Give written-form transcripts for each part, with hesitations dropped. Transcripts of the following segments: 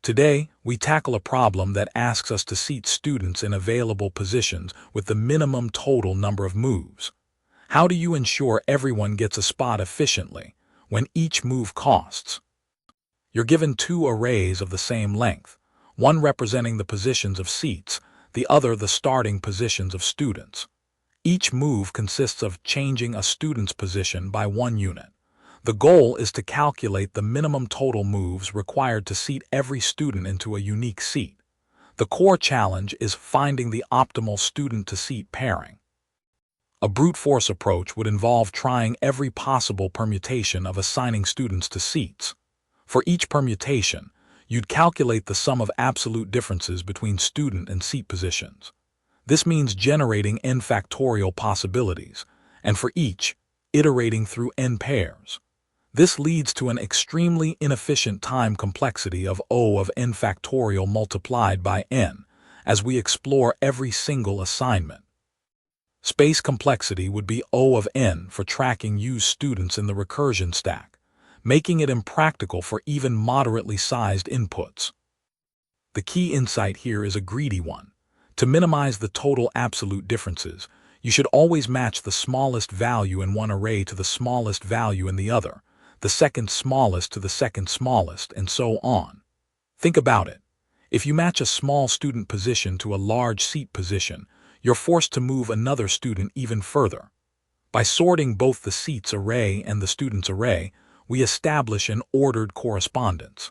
Today, we tackle a problem that asks us to seat students in available positions with the minimum total number of moves. How do you ensure everyone gets a spot efficiently when each move costs? You're given two arrays of the same length, one representing the positions of seats, the other the starting positions of students. Each move consists of changing a student's position by 1 unit. The goal is to calculate the minimum total moves required to seat every student into a unique seat. The core challenge is finding the optimal student-to-seat pairing. A brute force approach would involve trying every possible permutation of assigning students to seats. For each permutation, you'd calculate the sum of absolute differences between student and seat positions. This means generating n factorial possibilities, and for each, iterating through n pairs. This leads to an extremely inefficient time complexity of O of n factorial multiplied by n, as we explore every single assignment. Space complexity would be O of n for tracking used students in the recursion stack, making it impractical for even moderately sized inputs. The key insight here is a greedy one. To minimize the total absolute differences, you should always match the smallest value in one array to the smallest value in the other, the second smallest to the second smallest, and so on. Think about it. If you match a small student position to a large seat position, you're forced to move another student even further. By sorting both the seats array and the students array, we establish an ordered correspondence.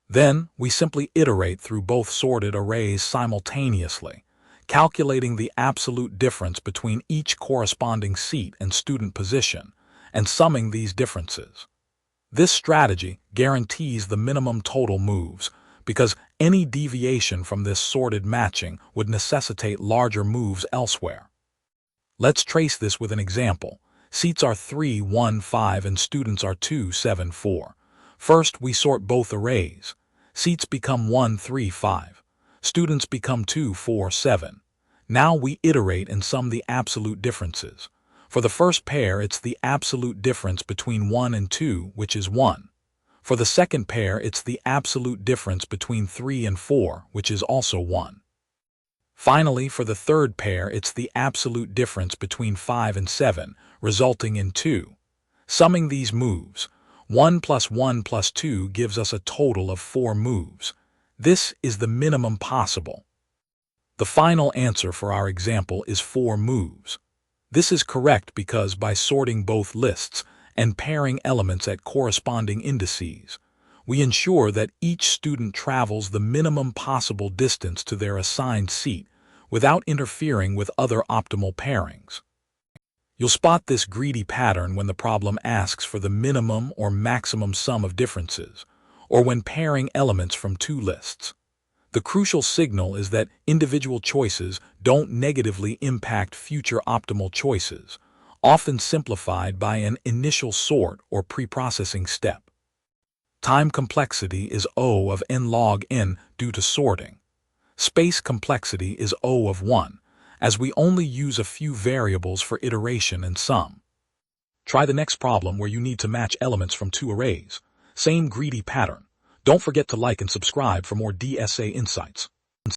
Then, we simply iterate through both sorted arrays simultaneously, calculating the absolute difference between each corresponding seat and student position, and summing these differences. This strategy guarantees the minimum total moves, because any deviation from this sorted matching would necessitate larger moves elsewhere. Let's trace this with an example. Seats are 3, 1, 5 and students are 2, 7, 4. First, we sort both arrays. Seats become 1, 3, 5. Students become 2, 4, 7. Now we iterate and sum the absolute differences. For the first pair, it's the absolute difference between 1 and 2, which is 1. For the second pair, it's the absolute difference between 3 and 4, which is also 1. Finally, for the third pair, it's the absolute difference between 5 and 7, resulting in 2. Summing these moves, 1 plus 1 plus 2 gives us a total of 4 moves. This is the minimum possible. The final answer for our example is 4 moves. This is correct because by sorting both lists and pairing elements at corresponding indices, we ensure that each student travels the minimum possible distance to their assigned seat without interfering with other optimal pairings. You'll spot this greedy pattern when the problem asks for the minimum or maximum sum of differences, or when pairing elements from two lists. The crucial signal is that individual choices don't negatively impact future optimal choices, often simplified by an initial sort or preprocessing step. Time complexity is O of n log n due to sorting. Space complexity is O of 1, as we only use a few variables for iteration and sum. Try the next problem where you need to match elements from two arrays. Same greedy pattern. Don't forget to like and subscribe for more DSA insights.